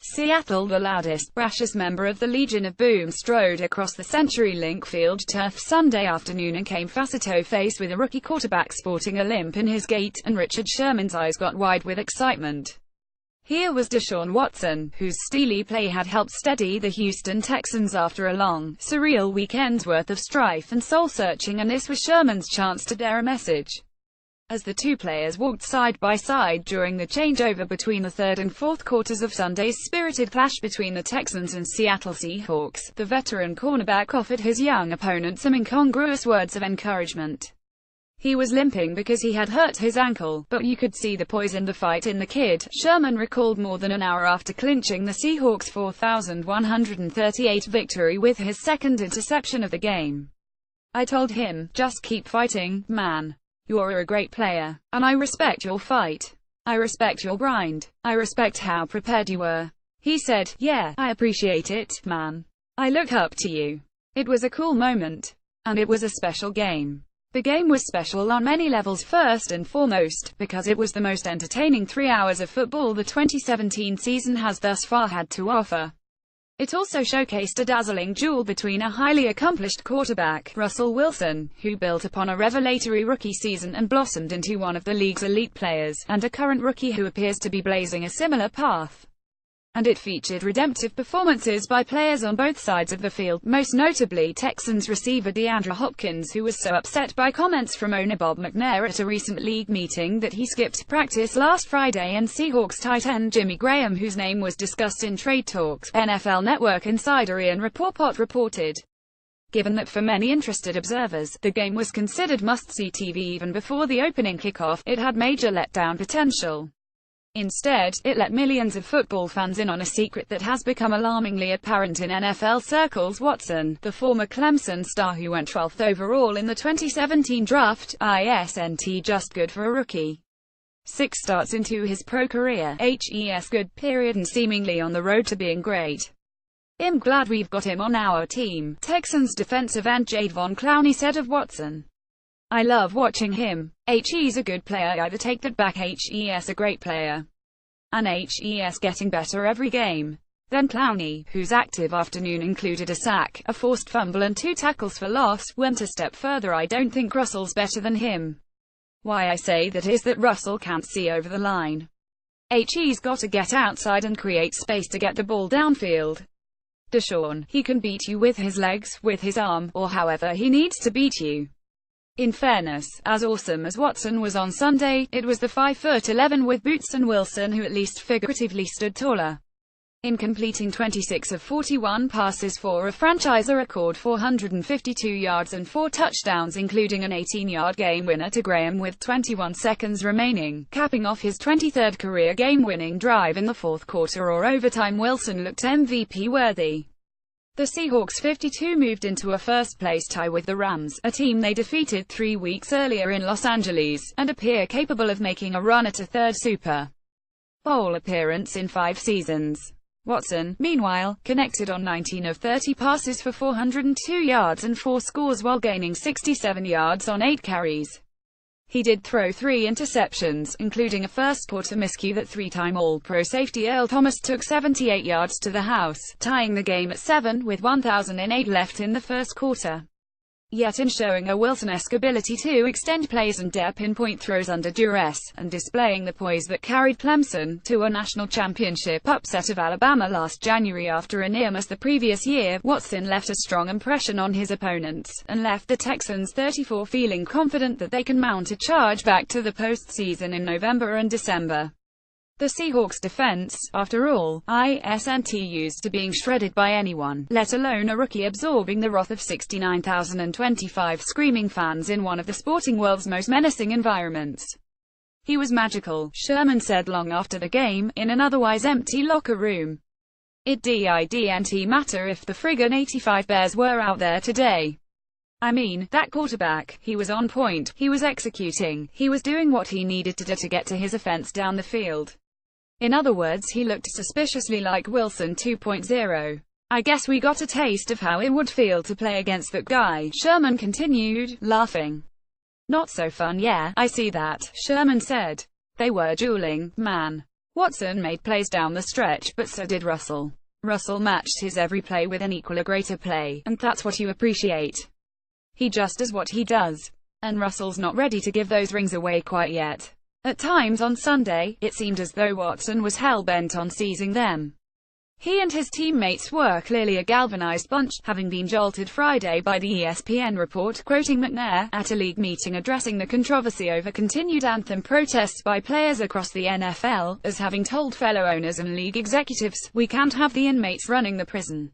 Seattle, the loudest, brashest member of the Legion of Boom, strode across the CenturyLink Field turf Sunday afternoon and came face-to-face with a rookie quarterback sporting a limp in his gait, and Richard Sherman's eyes got wide with excitement. Here was Deshaun Watson, whose steely play had helped steady the Houston Texans after a long, surreal weekend's worth of strife and soul-searching, and this was Sherman's chance to dare a message. As the two players walked side by side during the changeover between the third and fourth quarters of Sunday's spirited clash between the Texans and Seattle Seahawks, the veteran cornerback offered his young opponent some incongruous words of encouragement. He was limping because he had hurt his ankle, but you could see the poise and the fight in the kid, Sherman recalled more than an hour after clinching the Seahawks' 4,138 victory with his second interception of the game. I told him, just keep fighting, man. You're a great player, and I respect your fight. I respect your grind. I respect how prepared you were. He said, yeah, I appreciate it, man. I look up to you. It was a cool moment. And it was a special game. The game was special on many levels. First and foremost, because it was the most entertaining 3 hours of football the 2017 season has thus far had to offer. It also showcased a dazzling duel between a highly accomplished quarterback, Russell Wilson, who built upon a revelatory rookie season and blossomed into one of the league's elite players, and a current rookie who appears to be blazing a similar path. And it featured redemptive performances by players on both sides of the field, most notably Texans receiver DeAndre Hopkins, who was so upset by comments from owner Bob McNair at a recent league meeting that he skipped practice last Friday, and Seahawks tight end Jimmy Graham, whose name was discussed in trade talks, NFL Network insider Ian Rapoport reported. Given that for many interested observers, the game was considered must-see TV even before the opening kickoff, it had major letdown potential. Instead, it let millions of football fans in on a secret that has become alarmingly apparent in NFL circles. Watson, the former Clemson star who went 12th overall in the 2017 draft, isn't just good for a rookie. 6 starts into his pro career, hes good period, and seemingly on the road to being great. I'm glad we've got him on our team, Texans defensive end Jadeveon Clowney said of Watson. I love watching him. He's a good player. Either take that back. He's a great player. And he's getting better every game. Then Clowney, whose active afternoon included a sack, a forced fumble and 2 tackles for loss, went a step further. I don't think Russell's better than him. Why I say that is that Russell can't see over the line. He's got to get outside and create space to get the ball downfield. Deshaun, he can beat you with his legs, with his arm, or however he needs to beat you. In fairness, as awesome as Watson was on Sunday, it was the 5'11" with boots and Wilson who at least figuratively stood taller. In completing 26 of 41 passes for a franchise record 452 yards and 4 touchdowns, including an 18-yard game winner to Graham with 21 seconds remaining, capping off his 23rd career game-winning drive in the fourth quarter or overtime, Wilson looked MVP-worthy. The Seahawks 52 moved into a first-place tie with the Rams, a team they defeated 3 weeks earlier in Los Angeles, and appear capable of making a run at a third Super Bowl appearance in 5 seasons. Watson, meanwhile, connected on 19 of 30 passes for 402 yards and 4 scores while gaining 67 yards on 8 carries. He did throw 3 interceptions, including a first-quarter miscue that 3-time All-Pro safety Earl Thomas took 78 yards to the house, tying the game at 7 with 1,008 left in the first quarter. Yet in showing a Wilson-esque ability to extend plays and dare pinpoint throws under duress, and displaying the poise that carried Clemson to a national championship upset of Alabama last January after a near miss the previous year, Watson left a strong impression on his opponents, and left the Texans 34 feeling confident that they can mount a charge back to the postseason in November and December. The Seahawks' defense, after all, isn't used to being shredded by anyone, let alone a rookie absorbing the wrath of 69,025 screaming fans in one of the sporting world's most menacing environments. He was magical, Sherman said long after the game, in an otherwise empty locker room. It didn't matter if the friggin' 85 Bears were out there today. I mean, that quarterback, he was on point, he was executing, he was doing what he needed to do to get to his offense down the field. In other words, he looked suspiciously like Wilson 2.0. I guess we got a taste of how it would feel to play against that guy, Sherman continued, laughing. Not so fun. Yeah, I see that, Sherman said. They were dueling, man. Watson made plays down the stretch, but so did Russell. Russell matched his every play with an equal or greater play, and that's what you appreciate. He just does what he does. And Russell's not ready to give those rings away quite yet. At times on Sunday, it seemed as though Watson was hell-bent on seizing them. He and his teammates were clearly a galvanized bunch, having been jolted Friday by the ESPN report, quoting McNair, at a league meeting addressing the controversy over continued anthem protests by players across the NFL, as having told fellow owners and league executives, "We can't have the inmates running the prison."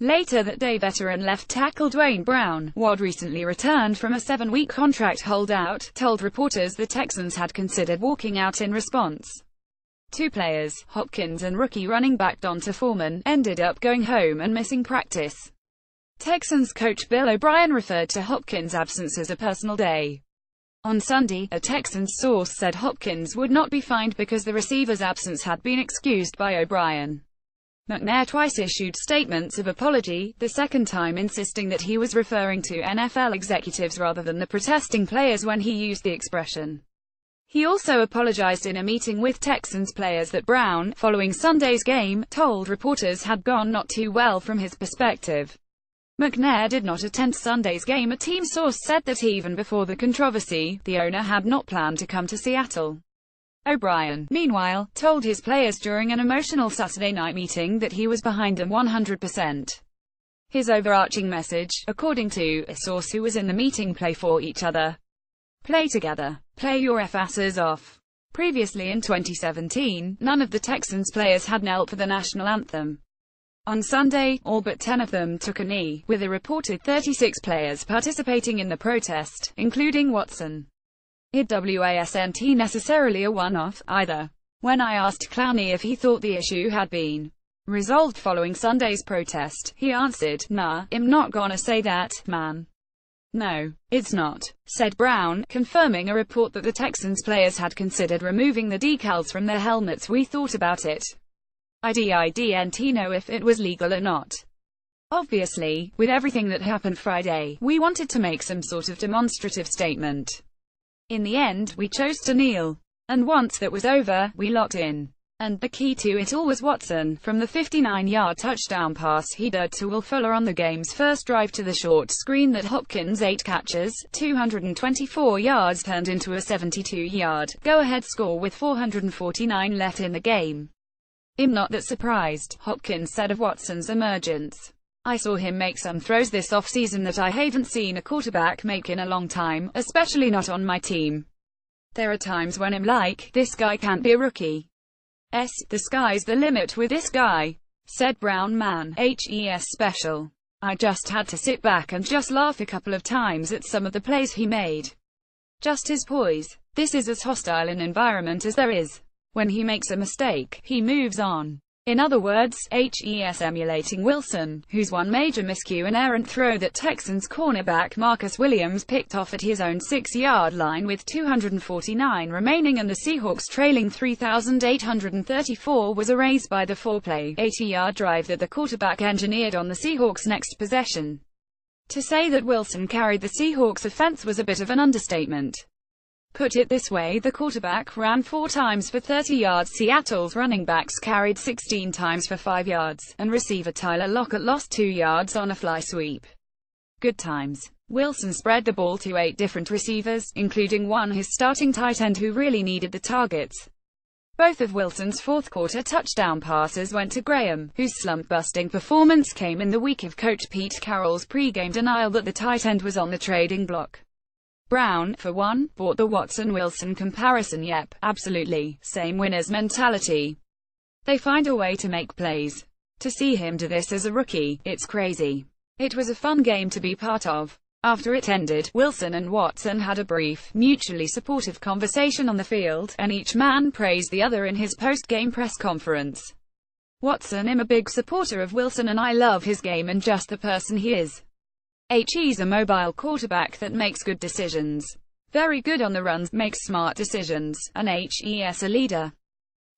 Later that day, veteran left tackle Dwayne Brown, who had recently returned from a 7-week contract holdout, told reporters the Texans had considered walking out in response. Two players, Hopkins and rookie running back Donta Foreman, ended up going home and missing practice. Texans coach Bill O'Brien referred to Hopkins' absence as a personal day. On Sunday, a Texans source said Hopkins would not be fined because the receiver's absence had been excused by O'Brien. McNair twice issued statements of apology, the second time insisting that he was referring to NFL executives rather than the protesting players when he used the expression. He also apologized in a meeting with Texans players that Brown, following Sunday's game, told reporters had gone not too well from his perspective. McNair did not attend Sunday's game. A team source said that even before the controversy, the owner had not planned to come to Seattle. O'Brien, meanwhile, told his players during an emotional Saturday night meeting that he was behind them 100%. His overarching message, according to a source who was in the meeting: play for each other. Play together. Play your asses off. Previously in 2017, none of the Texans players had knelt for the national anthem. On Sunday, all but 10 of them took a knee, with a reported 36 players participating in the protest, including Watson. It wasn't necessarily a one-off, either. When I asked Clowney if he thought the issue had been resolved following Sunday's protest, he answered, "Nah, I'm not gonna say that, man. No, it's not," said Brown, confirming a report that the Texans players had considered removing the decals from their helmets. "We thought about it. I didn't know if it was legal or not. Obviously, with everything that happened Friday, we wanted to make some sort of demonstrative statement. In the end, we chose to kneel. And once that was over, we locked in. And the key to it all was Watson, from the 59-yard touchdown pass he did to Will Fuller on the game's first drive to the short screen that Hopkins' 8 catches, 224 yards turned into a 72-yard go-ahead score with 449 left in the game. I'm not that surprised," Hopkins said of Watson's emergence. "I saw him make some throws this offseason that I haven't seen a quarterback make in a long time, especially not on my team. There are times when I'm like, this guy can't be a rookie. The sky's the limit with this guy," said Brown. "HES special. I just had to sit back and just laugh a couple of times at some of the plays he made. Just his poise. This is as hostile an environment as there is. When he makes a mistake, he moves on. In other words, HES emulating Wilson, whose one major miscue an errant throw that Texans cornerback Marcus Williams picked off at his own 6-yard line with 249 remaining and the Seahawks trailing 3,834 was erased by the 4-play, 80-yard drive that the quarterback engineered on the Seahawks' next possession. To say that Wilson carried the Seahawks' offense was a bit of an understatement. Put it this way, the quarterback ran 4 times for 30 yards, Seattle's running backs carried 16 times for 5 yards, and receiver Tyler Lockett lost 2 yards on a fly sweep. Good times. Wilson spread the ball to 8 different receivers, including one his starting tight end who really needed the targets. Both of Wilson's fourth-quarter touchdown passes went to Graham, whose slump-busting performance came in the wake of Coach Pete Carroll's pre-game denial that the tight end was on the trading block. Brown, for one, bought the Watson-Wilson comparison. Yep, absolutely, same winner's mentality. They find a way to make plays. To see him do this as a rookie, it's crazy. It was a fun game to be part of. After it ended, Wilson and Watson had a brief, mutually supportive conversation on the field, and each man praised the other in his post-game press conference. Watson: I'm a big supporter of Wilson and I love his game and just the person he is. He's a mobile quarterback that makes good decisions. Very good on the runs, makes smart decisions, and he's a leader.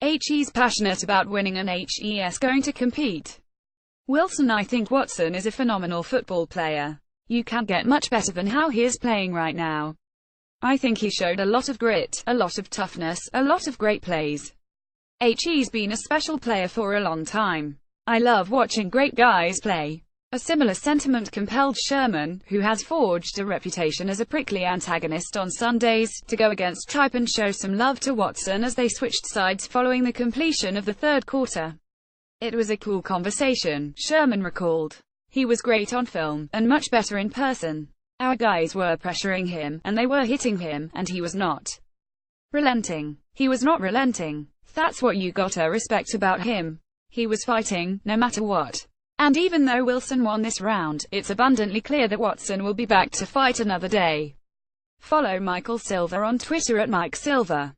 He's passionate about winning and he's going to compete. Wilson: I think Watson is a phenomenal football player. You can't get much better than how he is playing right now. I think he showed a lot of grit, a lot of toughness, a lot of great plays. He's been a special player for a long time. I love watching great guys play. A similar sentiment compelled Sherman, who has forged a reputation as a prickly antagonist on Sundays, to go against Tripe and show some love to Watson as they switched sides following the completion of the third quarter. "It was a cool conversation," Sherman recalled. "He was great on film, and much better in person. Our guys were pressuring him, and they were hitting him, and he was not relenting. He was not relenting. That's what you gotta respect about him. He was fighting, no matter what. And even though Wilson won this round, it's abundantly clear that Watson will be back to fight another day." Follow Michael Silva on Twitter at Mike Silva.